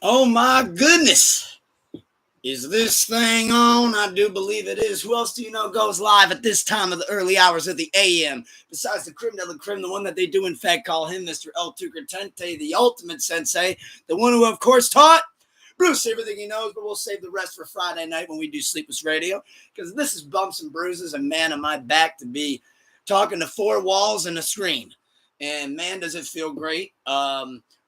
Oh my goodness. Is this thing on? I do believe it is. Who else do you know goes live at this time of the early hours of the AM? Besides the creme de la creme, the one that they do in fact call him Mr. El Tucatente, the ultimate sensei, the one who of course taught Bruce everything he knows, but we'll save the rest for Friday night when we do Sleepless Radio, because this is Bumps and Bruises, a man on my back to be talking to four walls and a screen. And man, does it feel great.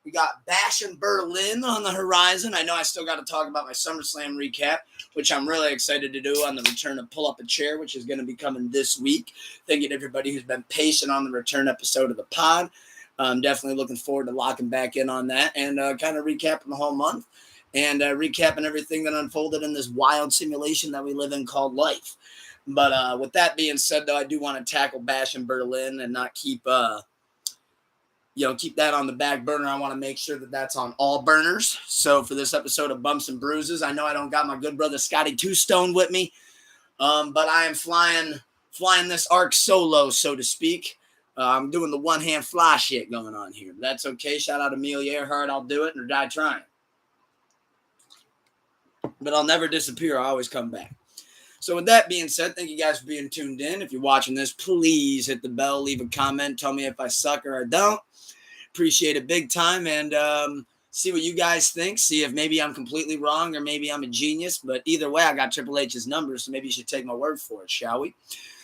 We got Bash in Berlin on the horizon. I know I still got to talk about my SummerSlam recap, which I'm really excited to do on the return of Pull Up a Chair, which is going to be coming this week. Thank you to everybody who's been patient on the return episode of the pod. I'm definitely looking forward to locking back in on that and kind of recapping the whole month and recapping everything that unfolded in this wild simulation that we live in called life. But with that being said, though, I do want to tackle Bash in Berlin and not keep that on the back burner. I want to make sure that that's on all burners. So for this episode of Bumps and Bruises, I know I don't got my good brother Scotty Two Stone with me, but I am flying this arc solo, so to speak. I'm doing the one-hand fly shit going on here. That's okay. Shout out Amelia Earhart. I'll do it or die trying. But I'll never disappear. I always come back. So with that being said, thank you guys for being tuned in. If you're watching this, please hit the bell, leave a comment, tell me if I suck or I don't. Appreciate it big time, and see what you guys think. See if maybe I'm completely wrong or maybe I'm a genius. But either way, I got Triple H's number, so maybe you should take my word for it, shall we?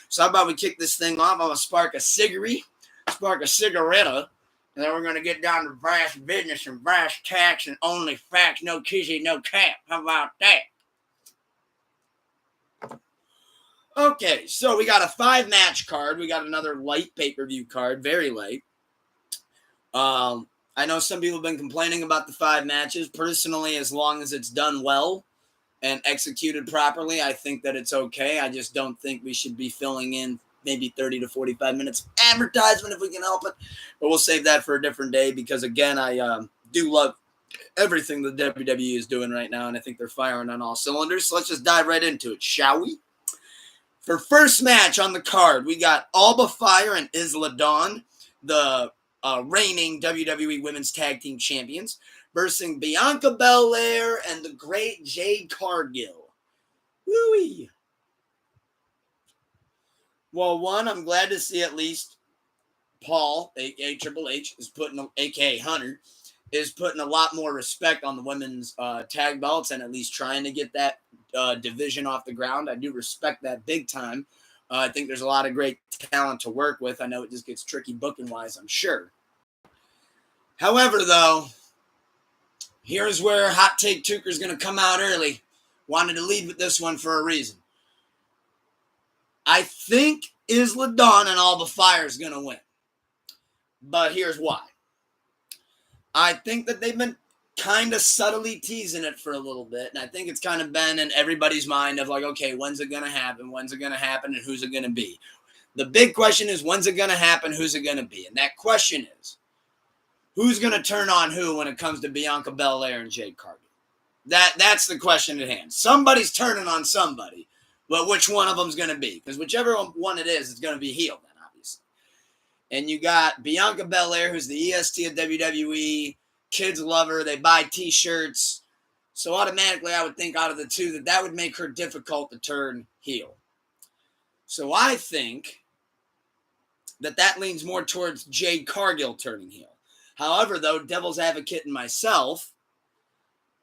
So how about we kick this thing off? I'm going to spark a cigarette, and then we're going to get down to brass business and brass tacks and only facts, no kizzy, no cap. How about that? Okay, so we got a 5-match card. We got another light pay-per-view card, very light. I know some people have been complaining about the 5 matches. Personally, as long as it's done well and executed properly, I think that it's okay. I just don't think we should be filling in maybe 30 to 45 minutes of advertisement if we can help it. But we'll save that for a different day because, again, I do love everything the WWE is doing right now, and I think they're firing on all cylinders. So let's just dive right into it, shall we? For first match on the card, we got Alba Fire and Isla Dawn, the reigning WWE Women's Tag Team Champions, versus Bianca Belair and the great Jade Cargill. Woo-wee. Well, one, I'm glad to see at least Paul, a.k.a. Triple H, a.k.a. Hunter, is putting a lot more respect on the women's tag belts and at least trying to get that division off the ground. I do respect that big time. I think there's a lot of great talent to work with. I know it just gets tricky booking-wise, I'm sure. However, though, here's where Hot Take Tuker's going to come out early. Wanted to lead with this one for a reason. I think Isla Dawn and Alba Fire is going to win. But here's why. I think that they've been kind of subtly teasing it for a little bit. And I think it's kind of been in everybody's mind of like, okay, when's it going to happen? When's it going to happen? And who's it going to be? The big question is, when's it going to happen? Who's it going to be? And that question is, who's going to turn on who when it comes to Bianca Belair and Jade Cargill? That's the question at hand. Somebody's turning on somebody, but which one of them's going to be? Because whichever one it is, it's going to be heel then, obviously. And you got Bianca Belair, who's the EST of WWE. Kids love her. They buy T-shirts. So automatically, I would think out of the two that would make her difficult to turn heel. So I think that leans more towards Jade Cargill turning heel. However, though, devil's advocate in myself,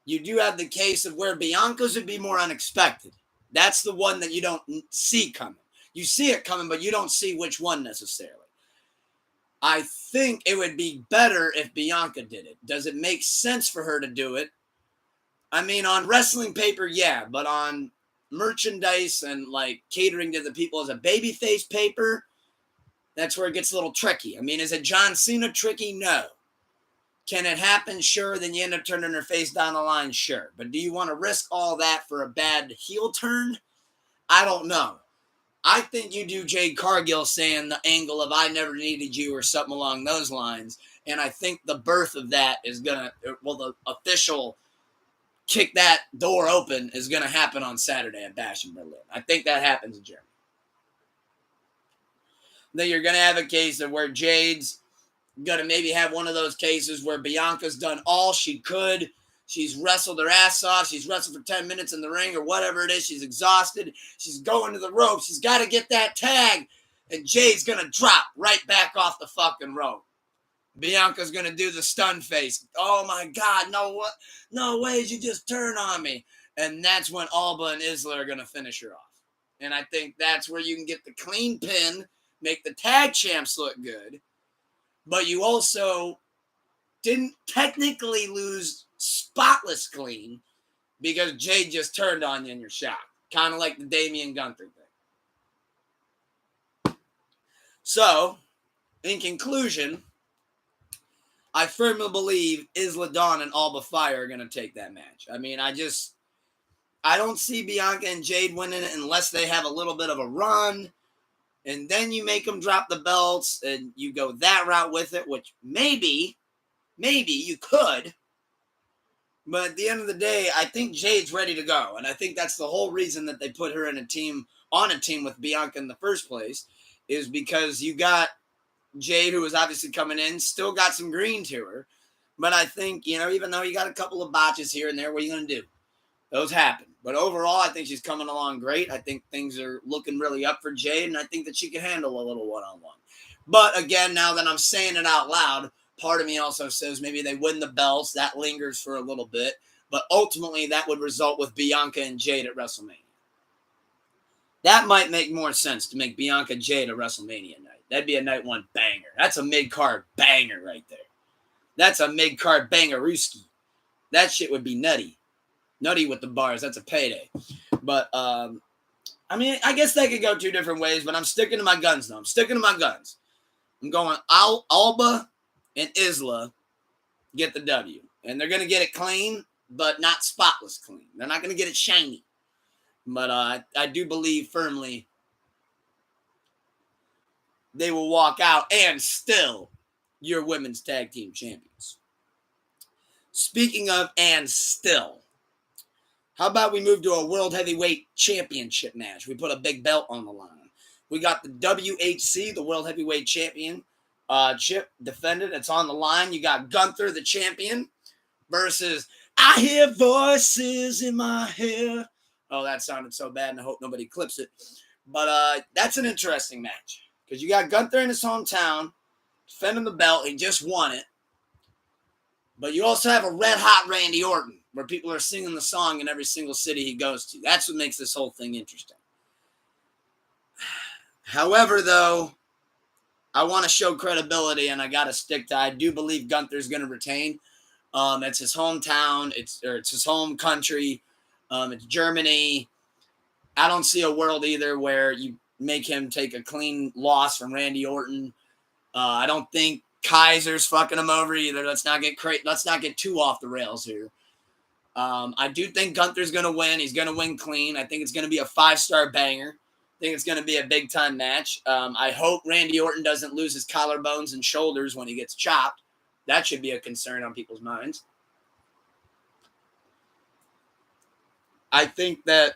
you do have the case of where Bianca's would be more unexpected. That's the one that you don't see coming. You see it coming, but you don't see which one necessarily. I think it would be better if Bianca did it. Does it make sense for her to do it? I mean, on wrestling paper, yeah, but on merchandise and like catering to the people as a babyface paper, that's where it gets a little tricky. I mean, is it John Cena tricky? No. Can it happen? Sure. Then you end up turning her face down the line? Sure. But do you want to risk all that for a bad heel turn? I don't know. I think you do Jade Cargill saying the angle of I never needed you or something along those lines. And I think the birth of that is going to, the official kick that door open is going to happen on Saturday at Bash in Berlin. I think that happens in Germany. Then you're going to have a case of where Jade's going to maybe have one of those cases where Bianca's done all she could She's wrestled her ass off. She's wrestled for 10 minutes in the ring or whatever it is. She's exhausted. She's going to the rope. She's got to get that tag. And Jade's going to drop right back off the fucking rope. Bianca's going to do the stun face. Oh, my God. No way. You just turn on me. And that's when Alba and Isla are going to finish her off. And I think that's where you can get the clean pin, make the tag champs look good. But you also didn't technically lose spotless clean because Jade just turned on you in your shot. Kind of like the Damien Gunther thing. So, in conclusion, I firmly believe Isla Dawn and Alba Fire are going to take that match. I mean, I don't see Bianca and Jade winning it unless they have a little bit of a run. And then you make them drop the belts and you go that route with it, which maybe you could. But at the end of the day, I think Jade's ready to go. And I think that's the whole reason that they put her in on a team with Bianca in the first place, is because you got Jade, who was obviously coming in, still got some green to her. But I think, even though you got a couple of botches here and there, what are you going to do? Those happen. But overall, I think she's coming along great. I think things are looking really up for Jade, and I think that she can handle a little one-on-one. But again, now that I'm saying it out loud, part of me also says maybe they win the belts. That lingers for a little bit. But ultimately, that would result with Bianca and Jade at WrestleMania. That might make more sense to make Bianca Jade a WrestleMania night. That'd be a night one banger. That's a mid-card banger right there. That's a mid-card bangerooski. That shit would be nutty. Nutty with the bars. That's a payday. But, I guess they could go two different ways, but I'm sticking to my guns, though. I'm going Alba and Isla get the W. And they're going to get it clean, but not spotless clean. They're not going to get it shiny. But I do believe firmly they will walk out and still your women's tag team champions. Speaking of and still, how about we move to a World Heavyweight Championship match? We put a big belt on the line. We got the WHC, the World Heavyweight Champion, chip defended. It's on the line. You got Gunther, the champion, versus I hear voices in my head. Oh, that sounded so bad, and I hope nobody clips it. But that's an interesting match because you got Gunther in his hometown defending the belt. He just won it. But you also have a red-hot Randy Orton, where people are singing the song in every single city he goes to. That's what makes this whole thing interesting. However, though, I want to show credibility, and I got to stick to. I do believe Gunther's going to retain. It's his hometown. It's his home country. It's Germany. I don't see a world either where you make him take a clean loss from Randy Orton. I don't think Kaiser's fucking him over either. Let's not get too off the rails here. I do think Gunther's going to win. He's going to win clean. I think it's going to be a 5-star banger. I think it's going to be a big-time match. I hope Randy Orton doesn't lose his collarbones and shoulders when he gets chopped. That should be a concern on people's minds. I think that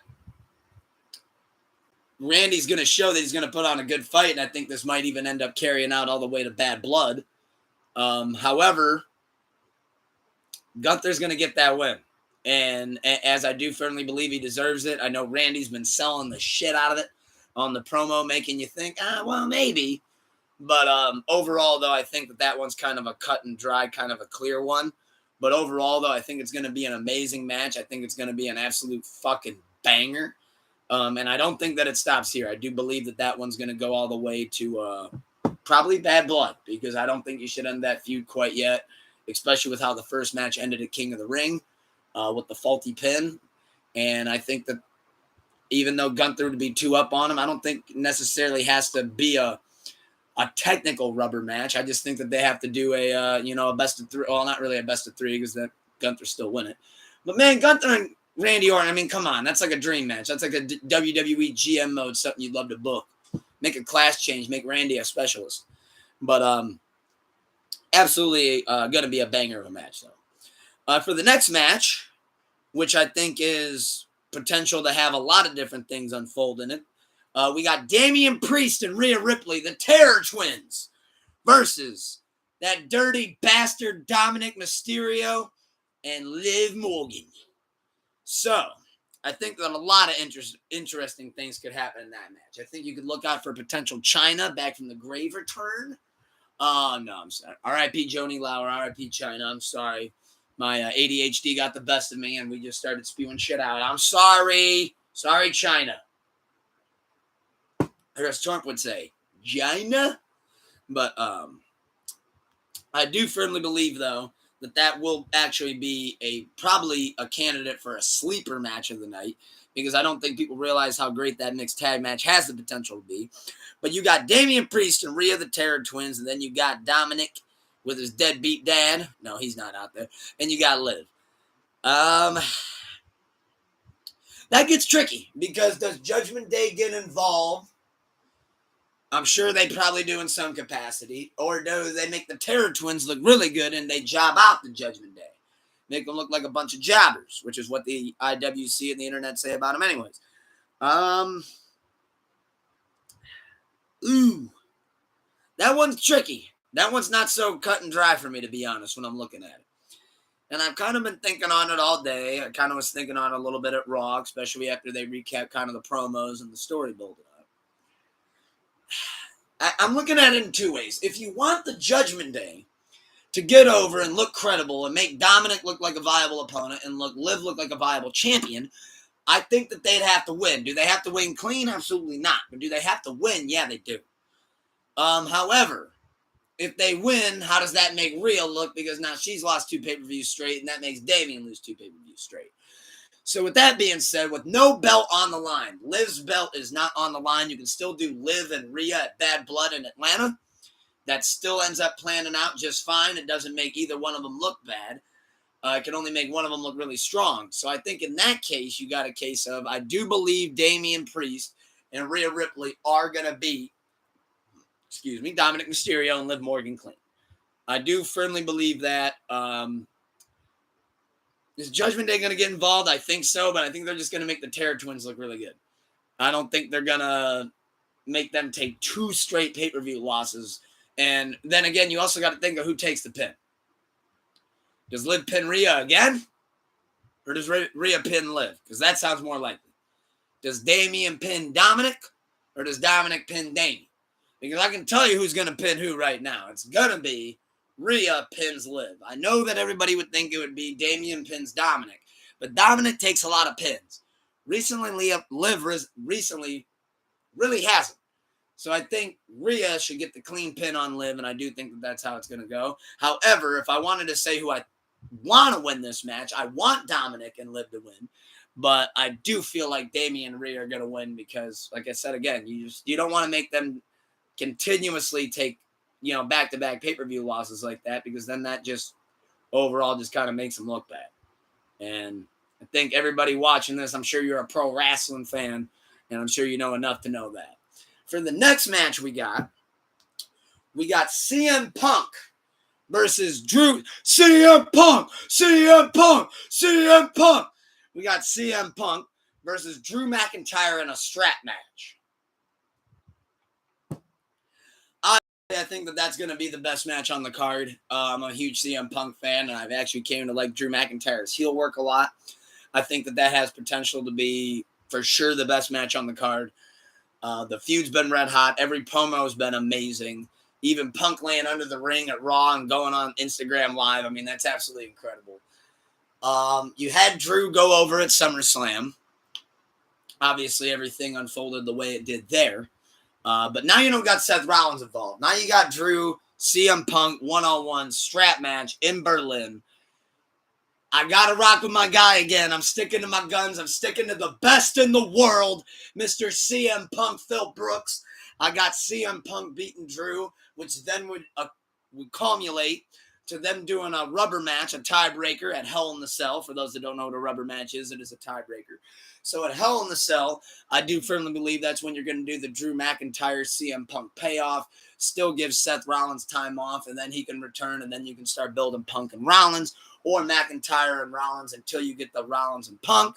Randy's going to show that he's going to put on a good fight, and I think this might even end up carrying out all the way to Bad Blood. However, Gunther's going to get that win. And as I do firmly believe he deserves it, I know Randy's been selling the shit out of it on the promo, making you think, well, maybe. But overall, though, I think that one's kind of a cut and dry, kind of a clear one. But overall, though, I think it's going to be an amazing match. I think it's going to be an absolute fucking banger. And I don't think that it stops here. I do believe that one's going to go all the way to probably Bad Blood, because I don't think you should end that feud quite yet, especially with how the first match ended at King of the Ring with the faulty pin. And I think that even though Gunther would be 2 up on him, I don't think necessarily has to be a technical rubber match. I just think that they have to do a best of 3. Well, not really a best of 3 because that Gunther still win it. But man, Gunther and Randy Orton, I mean, come on. That's like a dream match. That's like a WWE GM mode, something you'd love to book. Make a class change. Make Randy a specialist. But absolutely going to be a banger of a match, though. For the next match, which I think is potential to have a lot of different things unfold in it, we got Damian Priest and Rhea Ripley, the Terror Twins, versus that dirty bastard Dominic Mysterio and Liv Morgan. So, I think that a lot of interesting things could happen in that match. I think you could look out for potential Chyna back from the grave return. Oh, no, I'm sorry. R.I.P. Joni Lauer, R.I.P. Chyna. I'm sorry. My ADHD got the best of me, and we just started spewing shit out. I'm sorry. Sorry, Chyna. Or as Trump would say, China. But I do firmly believe, though, that will actually be probably a candidate for a sleeper match of the night, because I don't think people realize how great that mixed tag match has the potential to be. But you got Damian Priest and Rhea the Terror Twins, and then you got Dominic with his deadbeat dad. No, he's not out there. And you got Liv. That gets tricky, because does Judgment Day get involved? I'm sure they probably do in some capacity. Or do they make the Terror Twins look really good and they job out the Judgment Day? Make them look like a bunch of jobbers, which is what the IWC and the internet say about them anyways. That one's tricky. That one's not so cut and dry for me, to be honest, when I'm looking at it. And I've kind of been thinking on it all day. I kind of was thinking on it a little bit at Raw, especially after they recap kind of the promos and the story building up. I'm looking at it in two ways. If you want the Judgment Day to get over and look credible and make Dominic look like a viable opponent and Liv look like a viable champion, I think that they'd have to win. Do they have to win clean? Absolutely not. But do they have to win? Yeah, they do. However, if they win, how does that make Rhea look? Because now she's lost 2 pay-per-views straight, and that makes Damien lose 2 pay-per-views straight. So with that being said, with no belt on the line, Liv's belt is not on the line. You can still do Liv and Rhea at Bad Blood in Atlanta. That still ends up planning out just fine. It doesn't make either one of them look bad. It can only make one of them look really strong. So I think in that case, you got a case of, I do believe Damian Priest and Rhea Ripley are going to beat, Dominic Mysterio and Liv Morgan clean. I do firmly believe that. Is Judgment Day going to get involved? I think so, but I think they're just going to make the Terror Twins look really good. I don't think they're going to make them take 2 straight pay-per-view losses. And then again, you also got to think of who takes the pin. Does Liv pin Rhea again? Or does Rhea pin Liv? Because that sounds more likely. Does Damien pin Dominic? Or does Dominic pin Damien? Because I can tell you who's going to pin who right now. It's going to be Rhea pins Liv. I know that everybody would think it would be Damien pins Dominic, but Dominic takes a lot of pins. Liv recently really hasn't. So I think Rhea should get the clean pin on Liv, and I do think that that's how it's going to go. However, if I wanted to say who I want to win this match, I want Dominic and Liv to win, but I do feel like Damien and Rhea are going to win because, like I said again, you don't want to make them continuously take back-to-back pay-per-view losses like that, because then that just overall just kind of makes them look bad. And I think everybody watching this, I'm sure you're a pro wrestling fan, and I'm sure you know enough to know that. For the next match we got CM Punk versus Drew. CM Punk! We got CM Punk versus Drew McIntyre in a strap match. I think that that's going to be the best match on the card. I'm a huge CM Punk fan, and I've actually came to like Drew McIntyre's heel work a lot. I think that has potential to be, for sure, the best match on the card. The feud's been red hot. Every promo has been amazing. Even Punk laying under the ring at Raw and going on Instagram Live. I mean, that's absolutely incredible. You had Drew go over at SummerSlam. Obviously, everything unfolded the way it did there. But now you don't got Seth Rollins involved. Now you got Drew, CM Punk, one-on-one strap match in Berlin. I got to rock with my guy again. I'm sticking to my guns. I'm sticking to the best in the world, Mr. CM Punk, Phil Brooks. I got CM Punk beating Drew, which then would culminate to them doing a rubber match, a tiebreaker at Hell in the Cell. For those that don't know what a rubber match is, it is a tiebreaker. So at Hell in the Cell, I do firmly believe that's when you're going to do the Drew McIntyre CM Punk payoff. Still give Seth Rollins time off, and then he can return, and then you can start building Punk and Rollins, or McIntyre and Rollins until you get the Rollins and Punk.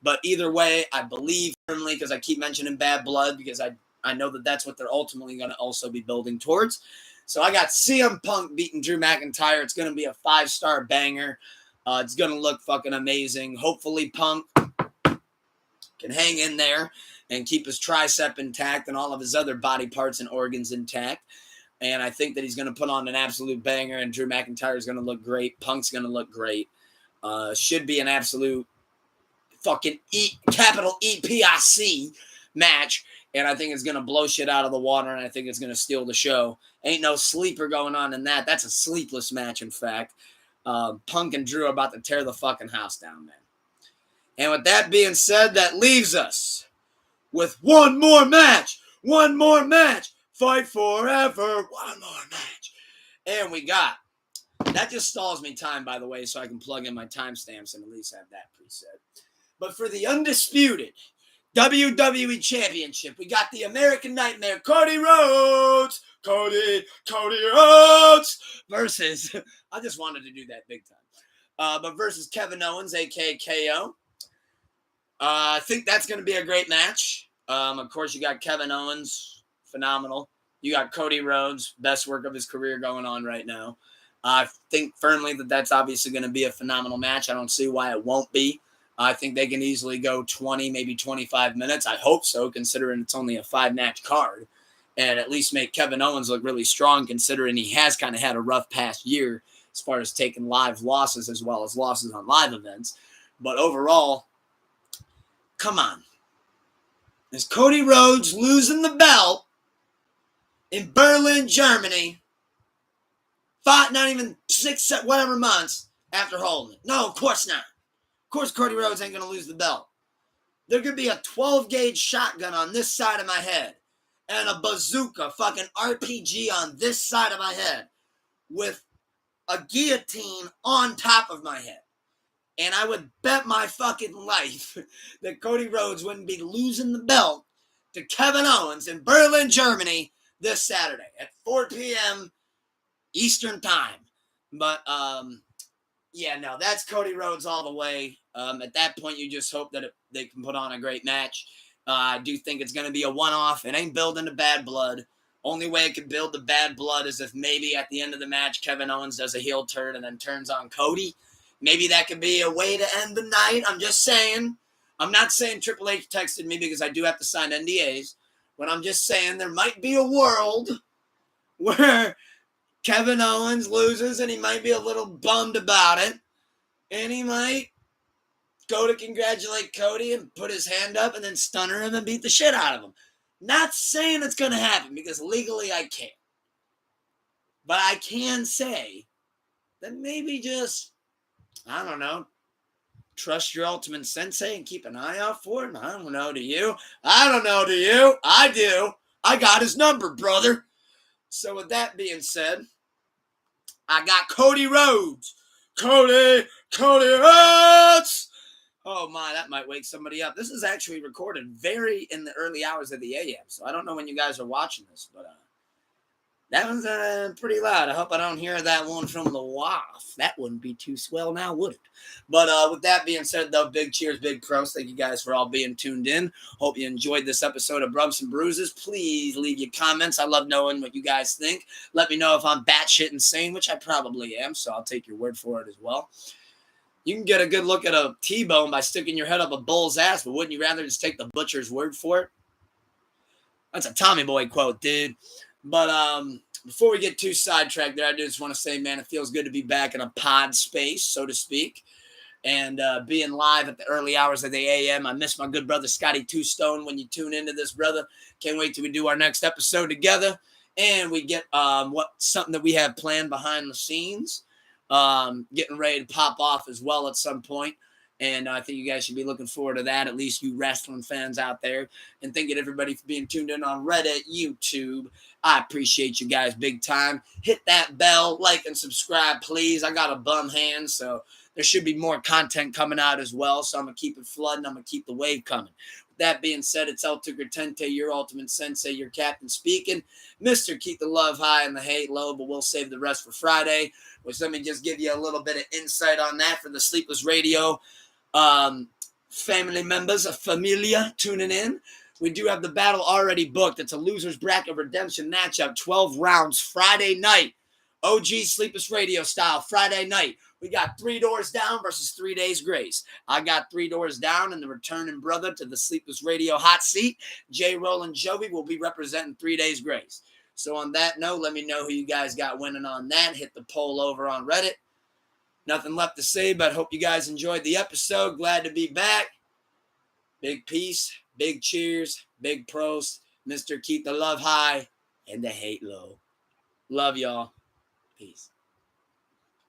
But either way, I believe firmly, because I keep mentioning Bad Blood, because I know that that's what they're ultimately going to also be building towards. So I got CM Punk beating Drew McIntyre. It's going to be a 5-star banger. It's going to look fucking amazing. Hopefully Punk can hang in there and keep his tricep intact and all of his other body parts and organs intact. And I think that he's going to put on an absolute banger, and Drew McIntyre is going to look great. Punk's going to look great. Should be an absolute fucking capital EPIC match. And I think it's going to blow shit out of the water, and I think it's going to steal the show. Ain't no sleeper going on in that. That's a sleepless match, in fact. Punk and Drew are about to tear the fucking house down, man. And with that being said, that leaves us with one more match. One more match. Fight forever. One more match. And we got. That just stalls me time, by the way, so I can plug in my timestamps and at least have that preset. But for the undisputed WWE Championship, we got the American Nightmare, Cody Rhodes. Cody Rhodes versus, I just wanted to do that big time. But versus Kevin Owens, a.k.a. KO. I think that's going to be a great match. Of course, you got Kevin Owens, phenomenal. You got Cody Rhodes, best work of his career going on right now. I think firmly that that's obviously going to be a phenomenal match. I don't see why it won't be. I think they can easily go 20, maybe 25 minutes. I hope so, considering it's only a 5-match card. And at least make Kevin Owens look really strong, considering he has kind of had a rough past year as far as taking live losses as well as losses on live events. But overall, come on. Is Cody Rhodes losing the belt in Berlin, Germany, not even 6, whatever months after holding it? No, of course not. Of course Cody Rhodes ain't going to lose the belt. There could be a 12-gauge shotgun on this side of my head and a bazooka, fucking RPG on this side of my head with a guillotine on top of my head. And I would bet my fucking life that Cody Rhodes wouldn't be losing the belt to Kevin Owens in Berlin, Germany this Saturday at 4 p.m. Eastern time. But, yeah, no, that's Cody Rhodes all the way. At that point, you just hope that they can put on a great match. I do think it's going to be a one-off. It ain't building the bad blood. Only way it could build the bad blood is if maybe at the end of the match, Kevin Owens does a heel turn and then turns on Cody. Maybe that could be a way to end the night. I'm just saying. I'm not saying Triple H texted me because I do have to sign NDAs. But I'm just saying there might be a world where Kevin Owens loses and he might be a little bummed about it. And he might go to congratulate Cody and put his hand up and then stunner him and beat the shit out of him. Not saying it's going to happen because legally I can't. But I can say that maybe just, I don't know, trust your ultimate sensei and keep an eye out for him. I don't know, do you? I don't know, do you? I do. I got his number, brother. So with that being said, I got Cody Rhodes. Cody Rhodes! Oh my, that might wake somebody up. This is actually recorded very in the early hours of the AM, so I don't know when you guys are watching this, but that one's pretty loud. I hope I don't hear that one from the WAF. That wouldn't be too swell now, would it? But with that being said, though, big cheers, big pros. Thank you guys for all being tuned in. Hope you enjoyed this episode of Brubs and Bruises. Please leave your comments. I love knowing what you guys think. Let me know if I'm batshit insane, which I probably am, so I'll take your word for it as well. You can get a good look at a T-bone by sticking your head up a bull's ass, but wouldn't you rather just take the butcher's word for it? That's a Tommy Boy quote, dude. But before we get too sidetracked there, I just want to say, man, it feels good to be back in a pod space, so to speak, and being live at the early hours of the AM. I miss my good brother Scotty Two Stone when you tune into this, brother. Can't wait till we do our next episode together, and we get something that we have planned behind the scenes, getting ready to pop off as well at some point. And I think you guys should be looking forward to that, at least you wrestling fans out there. And thank you to everybody for being tuned in on Reddit, YouTube. I appreciate you guys big time. Hit that bell, like, and subscribe, please. I got a bum hand, so there should be more content coming out as well. So I'm going to keep it flooding. I'm going to keep the wave coming. With that being said, it's El Tucker Tente, your ultimate sensei, your captain speaking. Mr. Keep the love high and the hate low, but we'll save the rest for Friday. Which let me just give you a little bit of insight on that for the Sleepless Radio family members, a familia tuning in. We do have the battle already booked. It's a loser's bracket redemption matchup, 12 rounds, Friday night. OG Sleepless Radio style, Friday night. We got 3 Doors Down versus 3 Days Grace. I got 3 Doors Down, and the returning brother to the Sleepless Radio hot seat, J. Roland Jovi, will be representing 3 Days Grace. So on that note, let me know who you guys got winning on that. Hit the poll over on Reddit. Nothing left to say, but hope you guys enjoyed the episode. Glad to be back. Big peace, big cheers, big pros. Mr. Keep the love high and the hate low. Love y'all. Peace.